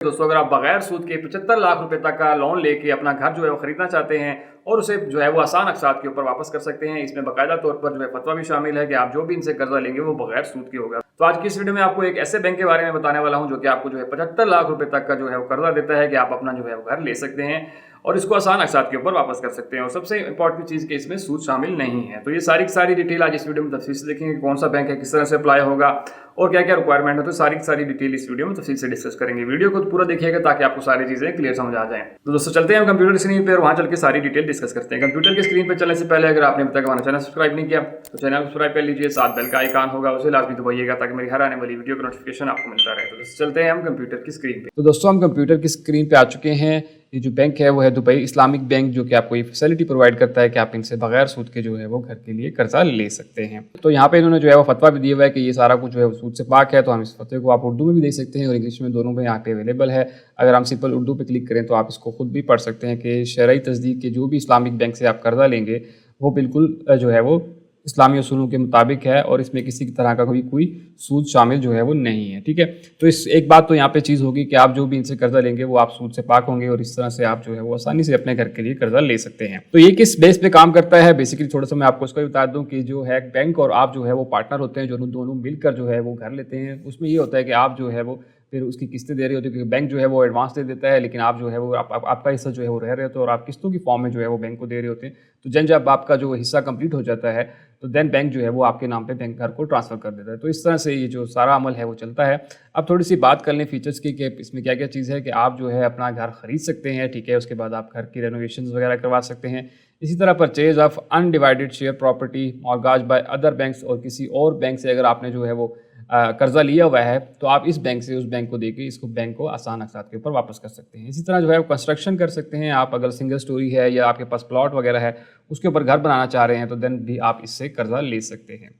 दोस्तों, अगर आप बगैर सूद के 75 लाख रुपए तक का लोन लेके अपना घर जो है वो खरीदना चाहते हैं और उसे जो है वो आसान अक़सात के ऊपर वापस कर सकते हैं। इसमें बाकायदा तौर पर जो है फतवा भी शामिल है कि आप जो भी इनसे कर्जा लेंगे वो बगैर सूद के होगा। तो आज की इस वीडियो में आपको एक ऐसे बैंक के बारे में बताने वाला हूं जो कि आपको जो है 75 लाख रुपए तक का जो है वो कर्जा देता है कि आप अपना जो है वो घर ले सकते हैं और इसको आसान अक़सात के ऊपर वापस कर सकते हैं। और सबसे इंपॉर्टेंट चीज़ कि इसमें सूद शामिल नहीं है। तो ये सारी की सारी डिटेल आज इस वीडियो में तफसील से देखेंगे, कौन सा बैंक है, किस तरह से अप्लाई होगा और क्या क्या रिक्वायरमेंट है। तो सारी की सारी डिटेल इस वीडियो में तफसील से डिस्कस करेंगे। वीडियो को पूरा देखिएगा ताकि आपको सारी चीज़ें क्लियर समझ आ जाएं। तो दोस्तों चलते हैं हम कंप्यूटर स्क्रीन पर, वहाँ चल के सारी डिटेल डिस्कस करते हैं। कंप्यूटर की स्क्रीन पर चलने से पहले अगर आपने अभी तक हमारा चैनल सब्सक्राइब नहीं किया तो चैनल सब्सक्राइब कर लीजिए, साथ बेल का आइकन होगा उसे लाजमी दबाइएगा ताकि मेरी हर आने वाली वीडियो का नोटिफिकेशन आपको मिलता रहे। तो चलते हैं हम कंप्यूटर की स्क्रीन पे। तो दोस्तों हम कंप्यूटर की स्क्रीन पे आ चुके हैं। ये जो बैंक है वो है दुबई इस्लामिक बैंक, जो कि आपको ये फैसिलिटी प्रोवाइड करता है कि आप इनसे बगैर सूद के जो है वो घर के लिए कर्जा ले सकते हैं। तो यहाँ पे इन्होंने जो है वो फतवा भी दिया हुआ है कि ये सारा कुछ जो है सूद से पाक है। तो हम इस फतवे को आप उर्दू में भी देख सकते हैं और इंग्लिश में, दोनों में यहाँ पे अवेलेबल है। अगर हम सिंपल उर्दू पे क्लिक करें तो आप इसको खुद भी पढ़ सकते हैं कि शरई तस्दीक के जो भी इस्लामिक बैंक से आप कर्जा लेंगे वो बिल्कुल जो है वो इस्लामी उसूलों के मुताबिक है और इसमें किसी की तरह का कोई सूद शामिल जो है वो नहीं है। ठीक है, तो इस एक बात तो यहाँ पे चीज़ होगी कि आप जो भी इनसे कर्जा लेंगे वो आप सूद से पाक होंगे और इस तरह से आप जो है वो आसानी से अपने घर के लिए कर्जा ले सकते हैं। तो ये किस बेस पे काम करता है, बेसिकली थोड़ा सा मैं आपको इसको बता दूं कि जो है बैंक और आप जो है वो पार्टनर होते हैं, जो दोनों मिलकर जो है वो घर लेते हैं। उसमें ये होता है कि आप जो है वो फिर उसकी किस्तें दे रहे होते हैं, क्योंकि बैंक जो है वो एडवांस दे देता है, लेकिन आप जो है वो आपका हिस्सा जो है वो रह रहे होते हैं और आप किस्तों की फॉर्म में जो है वो बैंक को दे रहे होते हैं। तो जब आपका जो हिस्सा कंप्लीट हो जाता है तो देन बैंक जो है वो आपके नाम पे बैंक घर को ट्रांसफ़र कर देता है। तो इस तरह से ये जो सारा अमल है वो चलता है। अब थोड़ी सी बात कर लें फीचर्स की कि इसमें क्या क्या चीज़ है कि आप जो है अपना घर ख़रीद सकते हैं। ठीक है, उसके बाद आप घर की रेनोवेशन वगैरह करवा सकते हैं। इसी तरह purchase of undivided share property mortgage by other banks, और किसी और बैंक से अगर आपने जो है वो कर्जा लिया हुआ है तो आप इस बैंक से उस बैंक को देके इसको बैंक को आसान अक़सात के ऊपर वापस कर सकते हैं। इसी तरह जो है वो कंस्ट्रक्शन कर सकते हैं। आप अगर सिंगल स्टोरी है या आपके पास प्लॉट वगैरह है उसके ऊपर घर बनाना चाह रहे हैं तो देन भी आप इससे कर्जा ले सकते हैं।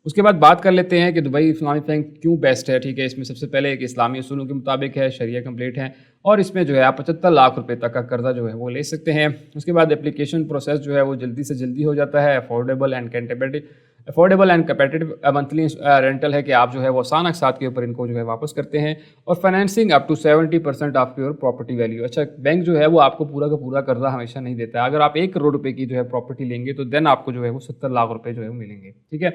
उसके बाद बात कर लेते हैं कि दुबई इस्लामिक बैंक क्यों बेस्ट है। ठीक है, इसमें सबसे पहले एक इस्लामी उसूलों के मुताबिक है, शरिया कंप्लीट है और इसमें जो है आप 75 लाख रुपए तक का कर्जा जो है वो ले सकते हैं। उसके बाद एप्लीकेशन प्रोसेस जो है वो जल्दी से जल्दी हो जाता है। Affordable and captive monthly rental है कि आप जो है वो आसान अक़सात के ऊपर इनको जो है वापस करते हैं। और financing up to 70% of your property value. अच्छा, बैंक जो है वो आपको पूरा का पूरा कर्जा हमेशा नहीं देता है। अगर आप 1 करोड़ रुपए की जो है प्रॉपर्टी लेंगे तो देन आपको जो है वो 70 लाख रुपए जो है वो मिलेंगे। ठीक है,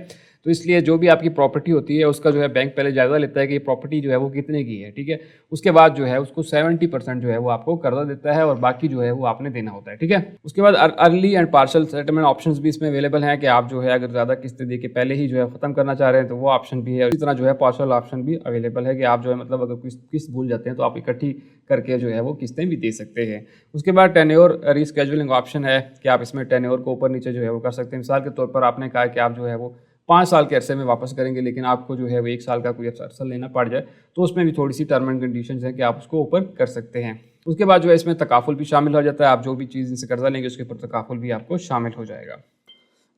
तो इसलिए जो भी आपकी प्रॉपर्टी होती है उसका जो है बैंक पहले जायज़ा लेता है कि ये प्रॉपर्टी जो है वो कितने की है। ठीक है, उसके बाद जो है उसको 70% जो है वो आपको कर्जा देता है और बाकी जो है वो आपने देना होता है। ठीक है, उसके बाद early and partial settlement options भी इसमें अवेलेबल हैं कि आप जो है अगर ज़्यादा किस्तें दे के पहले ही जो है ख़त्म करना चाह रहे हैं तो वो ऑप्शन भी है। इसी तरह जो है पार्शल ऑप्शन भी अवेलेबल है कि आप जो है मतलब अगर किस्त भूल जाते हैं तो आप इकट्ठी करके जो है वो किस्तें भी दे सकते हैं। उसके बाद टेन्योर रीस्केजुलिंग ऑप्शन है कि आप इसमें टेन्योर को ऊपर नीचे जो है वो कर सकते हैं। मिसाल के तौर पर आपने कहा कि आप जो है वो 5 साल के अरसे में वापस करेंगे, लेकिन आपको जो है वो 1 साल का कोई अरसा लेना पड़ जाए तो उसमें भी थोड़ी सी टर्म एंड कंडीशंस हैं कि आप उसको ऊपर कर सकते हैं। उसके बाद जो है इसमें तकाफुल भी शामिल हो जाता है। आप जो भी चीज़ इनसे कर्जा लेंगे उसके ऊपर तकाफुल भी आपको शामिल हो जाएगा।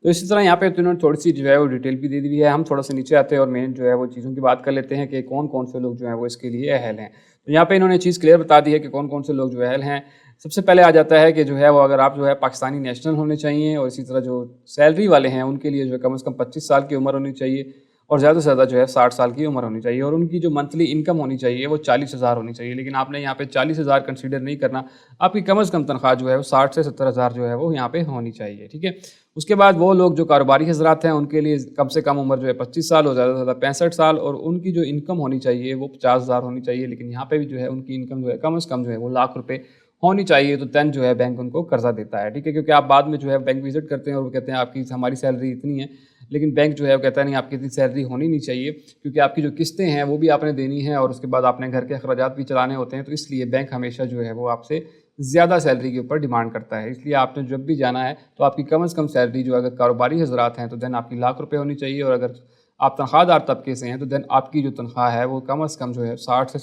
तो इसी तरह यहाँ पे तो इन्होंने थोड़ी सी जो है वो डिटेल भी दे दी है। हम थोड़ा सा नीचे आते हैं और मेन जो है वो चीज़ों की बात कर लेते हैं कि कौन कौन से लोग जो हैं वो इसके लिए अहल हैं। तो यहाँ पे इन्होंने चीज़ क्लियर बता दी है कि कौन कौन से लोग जो अहल हैं। सबसे पहले आ जाता है कि जो है वो अगर आप जो है पाकिस्तानी नेशनल होने चाहिए और इसी तरह जो सैलरी वाले हैं उनके लिए जो है कम से कम 25 साल की उम्र होनी चाहिए और ज़्यादा से ज़्यादा जो है 60 साल की उम्र होनी चाहिए और उनकी जो मंथली इनकम होनी चाहिए वो 40,000 होनी चाहिए। लेकिन आपने यहाँ पे 40,000 कंसीडर नहीं करना, आपकी कम से कम तनख्वाह जो है वो 60 से 70,000 जो है वो यहाँ पे होनी चाहिए। ठीक है, उसके बाद वो लोग जो कारोबारी हजरात हैं उनके लिए कम से कम उम्र जो है 25 साल और ज़्यादा से ज़्यादा 65 साल और उनकी जो इनकम होनी चाहिए वो 50,000 होनी चाहिए। लेकिन यहाँ पे भी जो है उनकी इनकम जो है कम से कम जो है वो लाख रुपये होनी चाहिए। तो देन जो है बैंक उनको कर्जा देता है। ठीक है, क्योंकि आप बाद में जो है बैंक विजिट करते हैं और वो कहते हैं आपकी हमारी सैलरी इतनी है, लेकिन बैंक जो है वो कहता है नहीं आपकी इतनी सैलरी होनी नहीं चाहिए क्योंकि आपकी जो किस्तें हैं वो भी आपने देनी है और उसके बाद आपने घर के अखराजात भी चलाने होते हैं। तो इसलिए बैंक हमेशा जो है वो आपसे ज़्यादा सैलरी के ऊपर डिमांड करता है। इसलिए आपने जब भी जाना है तो आपकी कम से कम सैलरी जो अगर कारोबारी हजरात हैं तो देन आपकी लाख रुपये होनी चाहिए और अगर आप तनख्वाहदार तबके से हैं तो देन आपकी जो तनख्वाह है वो कम से कम जो है 60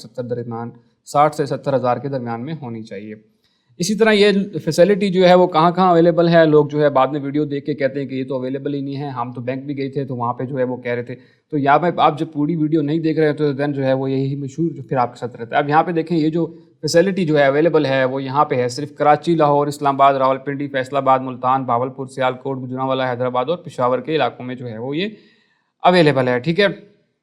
से 70 हज़ार के दरमियान में होनी चाहिए। इसी तरह ये फैसिलिटी जो है वो कहाँ अवेलेबल है। लोग जो है बाद में वीडियो देख के कहते हैं कि ये तो अवेलेबल ही नहीं है, हम तो बैंक भी गए थे तो वहाँ पे जो है वो कह रहे थे। तो यहाँ पे आप जब पूरी वीडियो नहीं देख रहे हो तो देन जो है वो यही मशहूर जो फिर आपके साथ रहता है। अब यहाँ पे देखें ये जो फैसिलिटी जो है अवेलेबल है वो यहाँ पे है सिर्फ कराची, लाहौर, इस्लामाबाद, रावलपिंडी, फैसलाबाद, मुल्तान, भावलपुर, सियालकोट, गुजरांवाला, हैदराबाद और पेशावर के इलाकों में जो है वो ये अवेलेबल है। ठीक है,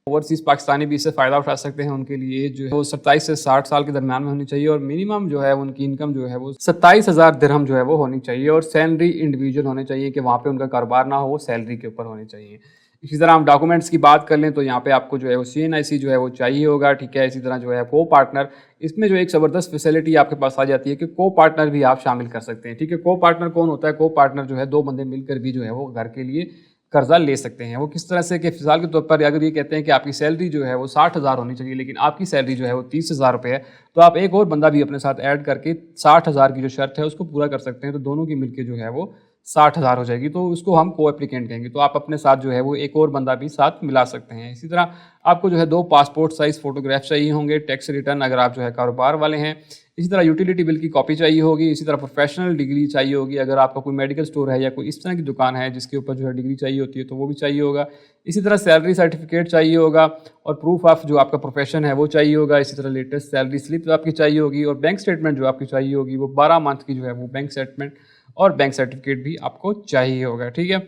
ओवरसीज़ पाकिस्तानी भी इससे फ़ायदा उठा सकते हैं। उनके लिए जो है वो 27 से 60 साल के दरमियान में होनी चाहिए और मिनिमम जो है उनकी इनकम जो है वो 27,000 दिरहम जो है वो होनी चाहिए और सैलरी इंडिविजुअल होने चाहिए कि वहाँ पे उनका कारोबार ना हो, वो सैलरी के ऊपर होनी चाहिए। इसी तरह हम डॉक्यूमेंट्स की बात कर लें तो यहाँ पे आपको जो है वो CNIC जो है वो चाहिए होगा, ठीक है। इसी तरह जो है को पार्टनर, इसमें जो एक ज़बरदस्त फैसिलिटी आपके पास आ जाती है कि को पार्टनर भी आप शामिल कर सकते हैं, ठीक है। को पार्टनर कौन होता है? को पार्टनर जो है 2 बंदे मिलकर भी जो है वो घर के लिए कर्जा ले सकते हैं। वो किस तरह से कि मिसाल के तौर पर अगर ये कहते हैं कि आपकी सैलरी जो है वो 60,000 होनी चाहिए लेकिन आपकी सैलरी जो है वो 30,000 रुपये है, तो आप एक और बंदा भी अपने साथ ऐड करके 60,000 की जो शर्त है उसको पूरा कर सकते हैं। तो दोनों की मिलके जो है वो 60,000 हो जाएगी, तो उसको हम को एप्लीकेंट कहेंगे। तो आप अपने साथ जो है वो एक और बंदा भी साथ मिला सकते हैं। इसी तरह आपको जो है 2 पासपोर्ट साइज़ फ़ोटोग्राफ चाहिए होंगे, टैक्स रिटर्न अगर आप जो है कारोबार वाले हैं। इसी तरह यूटिलिटी बिल की कॉपी चाहिए होगी। इसी तरह प्रोफेशनल डिग्री चाहिए होगी, अगर आपका कोई मेडिकल स्टोर है या कोई इस तरह की दुकान है जिसके ऊपर जो है डिग्री चाहिए होती है तो वो भी चाहिए होगा। इसी तरह सैलरी सर्टिफिकेट चाहिए होगा और प्रूफ ऑफ जो आपका प्रोफेशन है वो चाहिए होगा। इसी तरह लेटेस्ट सैलरी स्लिप आपकी चाहिए होगी और बैंक स्टेटमेंट जो आपकी चाहिए होगी वो 12 मंथ की जो है वो बैंक स्टेटमेंट और बैंक सर्टिफिकेट भी आपको चाहिए होगा, ठीक है।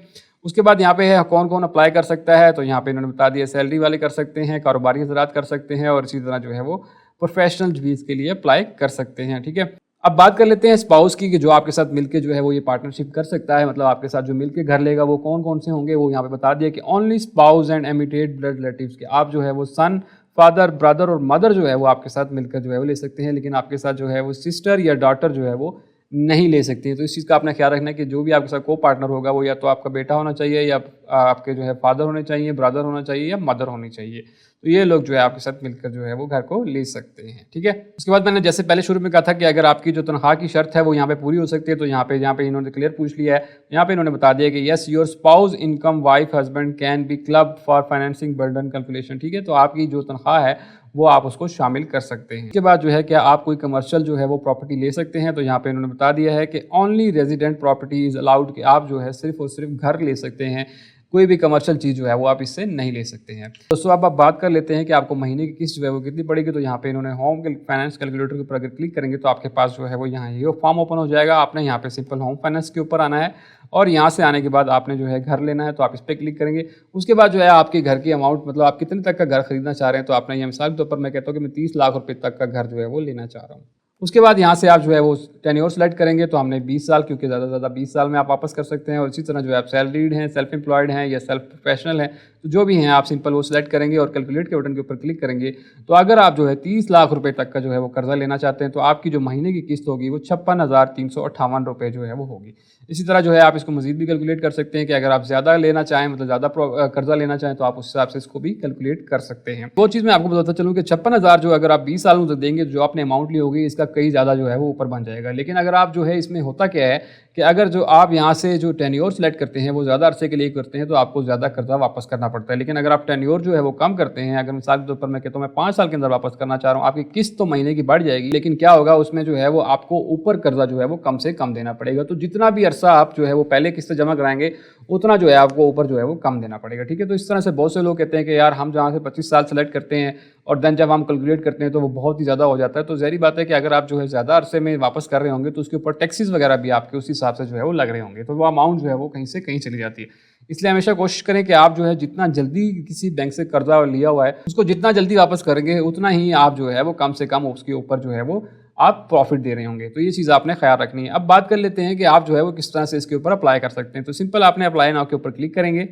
उसके बाद यहाँ पे है कौन कौन अप्लाई कर सकता है, तो यहाँ पे इन्होंने बता दिया सैलरी वाले कर सकते हैं, कारोबारी हज़रात कर सकते हैं और इसी तरह जो है वो प्रोफेशनल वीज़ के लिए अप्लाई कर सकते हैं, ठीक है। अब बात कर लेते हैं स्पाउस की कि जो आपके साथ मिलके जो है वो ये पार्टनरशिप कर सकता है, मतलब आपके साथ जो मिलके घर लेगा वो कौन कौन से होंगे। वो यहाँ पे बता दिया कि only spouse and immediate blood relatives के आप जो है वो सन, फादर, ब्रदर और मदर जो है वो आपके साथ मिलकर जो है वो ले सकते हैं, लेकिन आपके साथ जो है वो सिस्टर या डॉटर जो है वो नहीं ले सकती हैं। तो इस चीज़ का आपने ख्याल रखना है कि जो भी आपके साथ को पार्टनर होगा वो या तो आपका बेटा होना चाहिए या आपके जो है फादर होने चाहिए, ब्रदर होना चाहिए या मदर होनी चाहिए। तो ये लोग जो है आपके साथ मिलकर जो है वो घर को ले सकते हैं, ठीक है। उसके बाद मैंने जैसे पहले शुरू में कहा था कि अगर आपकी जो तनख्वाह की शर्त है वो यहाँ पे पूरी हो सकती है, तो यहाँ पे इन्होंने क्लियर पूछ लिया है। यहाँ पे इन्होंने बता दिया कि yes your spouse income wife husband can be club for financing burden calculation, ठीक है। तो आपकी जो तनख्वाह है वो आप उसको शामिल कर सकते हैं। इसके बाद जो है क्या आप कोई कमर्शियल जो है वो प्रॉपर्टी ले सकते हैं, तो यहाँ पे इन्होंने बता दिया है कि only resident property is allowed, कि आप जो है सिर्फ और सिर्फ घर ले सकते हैं, कोई भी कमर्शियल चीज़ जो है वो आप इससे नहीं ले सकते हैं। दोस्तों अब आप बात कर लेते हैं कि आपको महीने की किस्त जो है वो कितनी पड़ेगी। तो यहाँ पे इन्होंने होम फाइनेंस कैलकुलेटर के ऊपर अगर क्लिक करेंगे तो आपके पास जो है वो यहाँ ये फॉर्म ओपन हो जाएगा। आपने यहाँ पे सिंपल होम फाइनेंस के ऊपर आना है और यहाँ से आने के बाद आपने जो है घर लेना है, तो आप इस पर क्लिक करेंगे। उसके बाद जो है आपके घर की अमाउंट, मतलब आप कितने तक का घर खरीदना चाह रहे हैं, तो आपने ये मिसाल के तौर पर मैं कहता हूँ कि मैं 30 लाख रुपये तक का घर जो है वो लेना चाह रहा हूँ। उसके बाद यहाँ से आप जो है वो टेन्योर सेलेक्ट करेंगे, तो हमने 20 साल, क्योंकि ज़्यादा से ज़्यादा 20 साल में आप वापस कर सकते हैं। और इसी तरह जो है आप सैलरीड हैं, सेल्फ एम्प्लॉयड हैं या सेल्फ प्रोफेशनल हैं, तो जो भी हैं आप सिंपल वो सिलेक्ट करेंगे और कैलकुलेट के बटन के ऊपर क्लिक करेंगे। तो अगर आप जो है 30 लाख रुपए तक का जो है वो कर्जा लेना चाहते हैं, तो आपकी जो महीने की किस्त होगी वो 56,358 रुपये जो है वो होगी। इसी तरह जो है आप इसको मजीद भी कैलकुलेट कर सकते हैं कि अगर आप ज़्यादा लेना चाहें, मतलब ज़्यादा कर्जा लेना चाहें, तो आप उस हिसाब से इसको भी कैलकुलेट कर सकते हैं। वो चीज़ मैं आपको बताता चलूँ कि 56,000 जो अगर आप 20 सालों तक देंगे, जो आपने अमाउंट ली होगी इसका कई ज़्यादा जो है वो ऊपर बन जाएगा। लेकिन अगर आप जो है इसमें होता क्या है कि अगर जो आप यहाँ से जो टेन्योर सेलेक्ट करते हैं वो ज़्यादा अरसे के लिए करते हैं, तो आपको ज़्यादा कर्जा वापस करना पड़ता है। लेकिन अगर आप टेन्योर जो है वो कम करते हैं, अगर मिसाल के तौर पर मैं कहता हूँ मैं 5 साल के अंदर वापस करना चाह रहा हूँ, आपकी किस्त तो महीने की बढ़ जाएगी, लेकिन क्या होगा उसमें जो है वो आपको ऊपर कर्जा जो है वो कम से कम देना पड़ेगा। तो जितना भी अरसा आप जो है वो पहले किस्त जमा कराएंगे उतना जो है आपको ऊपर जो है वो कम देना पड़ेगा, ठीक है। तो इस तरह से बहुत से लोग कहते हैं कि यार हम जहाँ से 25 साल सेलेक्ट करते हैं और देन जब हम कैलकुलेट करते हैं तो वो बहुत ही ज़्यादा हो जाता है। तो ज़ाहिर बात है कि अगर आप जो है ज़्यादा अरसे में वापस कर रहे होंगे तो उसके ऊपर टैक्सेस वगैरह भी आपके उस हिसाब से जो है वो लग रहे होंगे, तो वो अमाउंट जो है वो कहीं से कहीं चली जाती है। इसलिए हमेशा कोशिश करें कि आप जो है जितना जल्दी किसी बैंक से कर्जा लिया हुआ है उसको जितना जल्दी वापस करेंगे उतना ही आप जो है वो कम से कम उसके ऊपर जो है वो आप प्रॉफिट दे रहे होंगे। तो ये चीज़ आपने ख्याल रखनी है। अब बात कर लेते हैं कि आप जो है वो किस तरह से इसके ऊपर अप्लाई कर सकते हैं। तो सिंपल आपने अप्लाई नाउ के ऊपर क्लिक करेंगे।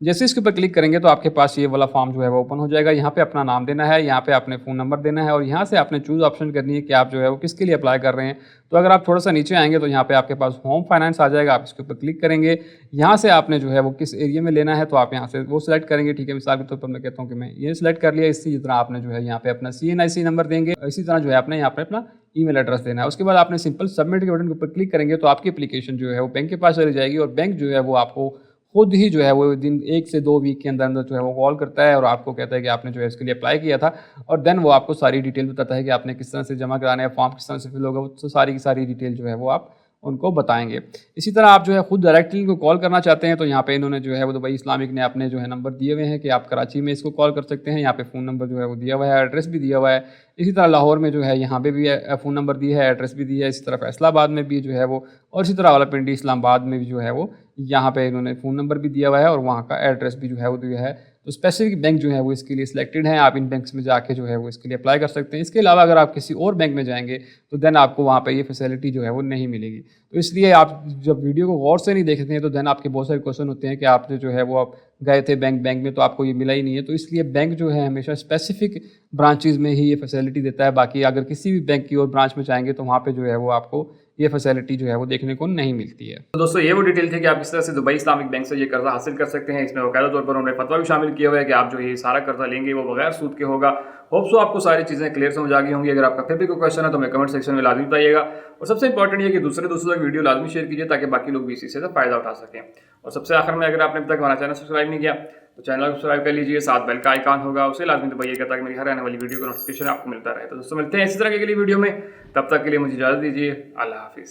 जैसे इसके ऊपर क्लिक करेंगे तो आपके पास ये वाला फॉर्म जो है वो ओपन हो जाएगा। यहाँ पे अपना नाम देना है, यहाँ पे आपने फ़ोन नंबर देना है और यहाँ से आपने चूज़ ऑप्शन करनी है कि आप जो है वो किसके लिए अप्लाई कर रहे हैं। तो अगर आप थोड़ा सा नीचे आएंगे तो यहाँ पे आपके पास होम फाइनेंस आ जाएगा, आप इसके ऊपर क्लिक करेंगे। यहाँ से आपने जो है वो किस एरिया में लेना है तो आप यहाँ से वो सिलेक्ट करेंगे, ठीक है। मिसाल के तौर पर मैं कहता हूँ कि मैं ये सिलेक्ट कर लिया। इसी तरह आपने जो है यहाँ पे अपना CNIC नंबर देंगे, इसी तरह जो है आपने यहाँ पे अपना ईमेल एड्रेस देना है। उसके बाद आपने सिंपल सबमिट के बटन के ऊपर क्लिक करेंगे तो आपकी एप्लीकेशन जो है वो बैंक के पास चली जाएगी और बैंक जो है वो आपको खुद ही जो है वो दिन 1 से 2 वीक के अंदर अंदर जो है वो कॉल करता है और आपको कहता है कि आपने जो है इसके लिए अप्लाई किया था और देन वो आपको सारी डिटेल बताता है कि आपने किस तरह से जमा कराना है, फॉर्म किस तरह से फिल होगा, वो सारी की सारी डिटेल जो है वो आप उनको बताएंगे। इसी तरह आप जो है खुद डायरेक्टली इनको कॉल करना चाहते हैं तो यहाँ पे इन्होंने जो है वो दुबई इस्लामिक ने अपने जो है नंबर दिए हुए हैं कि आप कराची में इसको कॉल कर सकते हैं। यहाँ पे फ़ोन नंबर जो है वो दिया हुआ है, एड्रेस भी दिया हुआ है। इसी तरह लाहौर में जो है यहाँ पे भी फ़ोन नंबर दिया है, एड्रेस भी दिया है। इसी तरह फैसलाबाद में भी जो है वो, और इसी तरह रावलपिंडी इस्लामाबाद में भी जो है वो यहाँ पे इन्होंने फ़ोन नंबर भी दिया हुआ है और वहाँ का एड्रेस भी जो है वो दिया है। तो स्पेसिफिक बैंक जो है वो इसके लिए सिलेक्टेड हैं, आप इन बैंक्स में जाके जो है वो इसके लिए अप्लाई कर सकते हैं। इसके अलावा अगर आप किसी और बैंक में जाएंगे तो देन आपको वहाँ पे ये फैसिलिटी जो है वो नहीं मिलेगी। तो इसलिए आप जब वीडियो को गौर से नहीं देखते हैं तो देन आपके बहुत सारे क्वेश्चन होते हैं कि आपने जो है वो आप गए थे बैंक में तो आपको ये मिला ही नहीं है। तो इसलिए बैंक जो है हमेशा स्पेसिफिक ब्रांचेज़ में ही ये फैसिलिटी देता है, बाकी अगर किसी भी बैंक की और ब्रांच में जाएंगे तो वहाँ पे जो है वो आपको ये फैसिलिटी जो है वो देखने को नहीं मिलती है। तो दोस्तों ये वो डिटेल थी कि आप किस तरह से दुबई इस्लामिक बैंक से ये कर्जा हासिल कर सकते हैं। इसमें बाकायदा तौर पर उन्होंने फतवा भी शामिल किया हुआ है कि आप जो ये सारा कर्जा लेंगे वो बगैर सूद के होगा। होप सो आपको सारी चीज़ें क्लियर समझ आ गई होंगी। अगर आपका फिर भी कोई क्वेश्चन है तो हमें कमेंट सेक्शन में लाजमी बताइएगा, और सबसे इंपॉर्टेंट ये कि दूसरे दोस्तों तक वीडियो लाजमी शेयर कीजिए ताकि बाकी लोग भी इसी से फ़ायदा उठा सकें। और सबसे आखिर में, अगर आपने अब तक हमारा चैनल सब्सक्राइब नहीं किया तो चैनल सब्सक्राइब कर लीजिए, साथ बेल का आइकॉन होगा उसे लाजमी दबाइएगा ताकि मेरी हर आने वाली वीडियो का नोटिफिकेशन आपको मिलता रहे। तो दोस्तों मिलते हैं इसी तरह के लिए वीडियो में, तब तक के लिए मुझे इजाज़त दीजिए। अल्लाह हाफिज़।